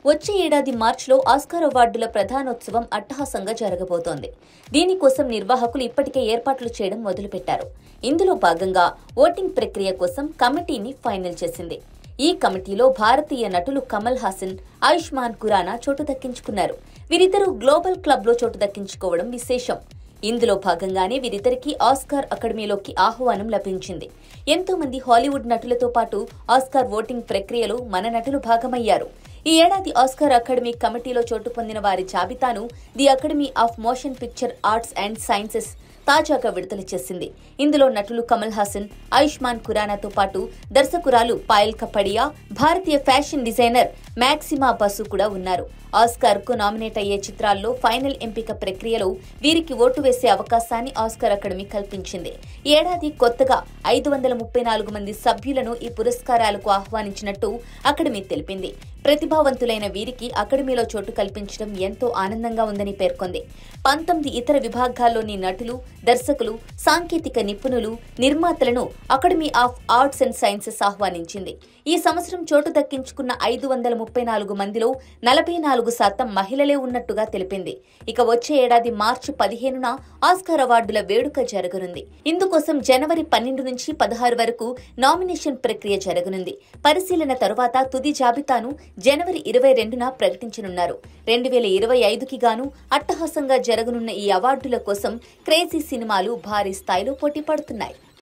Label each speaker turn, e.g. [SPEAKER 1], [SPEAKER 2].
[SPEAKER 1] వచ్చే ఏడాది మార్చిలో ఆస్కార్ అవార్డుల ప్రధానోత్సవం అట్టహాసంగా జరగబోతోంది. దీనికోసం నిర్వాహకులు ఇప్పటికే ఏర్పాట్లు చేయడం మొదలుపెట్టారు. ఇందులో భాగంగా ఓటింగ్ ప్రక్రియ కోసం కమిటీని ఫైనల్ చేసింది. ఈ కమిటీలో భారతీయ నటులు కమల్ హాసన్, ఆయుష్మాన్ ఖురానా చోటు దక్కించుకున్నారు. వీరిద్దరూ గ్లోబల్ క్లబ్ లో చోటు దక్కించుకోవడం విశేషం. ఇందులో భాగంగానే వీరిద్దరికీ ఆస్కార్ అకాడమీలోకి ఆహ్వానం లభించింది. ఎంతో మంది హాలీవుడ్ నటులతో పాటు ఆస్కార్ ఓటింగ్ ప్రక్రియలో మన నటులు భాగమయ్యారు. ఈ ఏడాది ఆస్కార్ అకాడమీ కమిటీలో చోటు పొందిన వారి జాబితాను the academy of motion picture arts and sciences తాజాగా విడుదల చేసింది. ఇందులో నటులు కమల్ హాసన్, ఆయుష్మాన్ ఖురానాతో పాటు దర్శకురాలు పాయల్ కపడియా, భారతీయ ఫ్యాషన్ డిజైనర్ మ్యాక్సిమా బసు కూడా ఉన్నారు. ఆస్కార్ కు నామినేట్ అయ్యే చిత్రాల్లో ఫైనల్ ఎంపిక ప్రక్రియలో వీరికి ఓటు వేసే అవకాశాన్ని ఆస్కార్ అకాడమీ కల్పించింది. ఈ ఏడాది కొత్తగా 534 మంది సభ్యులను ఈ పురస్కారాలకు ఆహ్వానించినట్టు అకాడమీ తెలిపింది. ప్రతిభావంతులైన వీరికి అకాడమీలో చోటు కల్పించడం ఎంతో ఆనందంగా ఉందని పేర్కొంది. 19 ఇతర విభాగాల్లోని నటులు, దర్శకులు, సాంకేతిక నిపుణులు, నిర్మాతలను Academy of Arts and Sciences ఆహ్వానించింది. ఈ సంవత్సరం చోటు దక్కించుకున్న 534 మందిలో 44% మహిళలే ఉన్నట్టుగా తెలిపింది. ఇక వచ్చే ఏడాది మార్చి 15న ఆస్కార్ అవార్డుల వేడుక జరగనుంది. ఇందుకోసం జనవరి 12 నుంచి 16 వరకు నామినేషన్ ప్రక్రియ జరగనుంది. పరిశీలన తరువాత తుది జాబితాను జనవరి 22న ప్రకటించనున్నారు. 2025కి గాను అట్టహాసంగా జరగనున్న ఈ అవార్డుల కోసం క్రేజీ సినిమాలు భారీ స్థాయిలో పోటీ పడుతున్నాయి.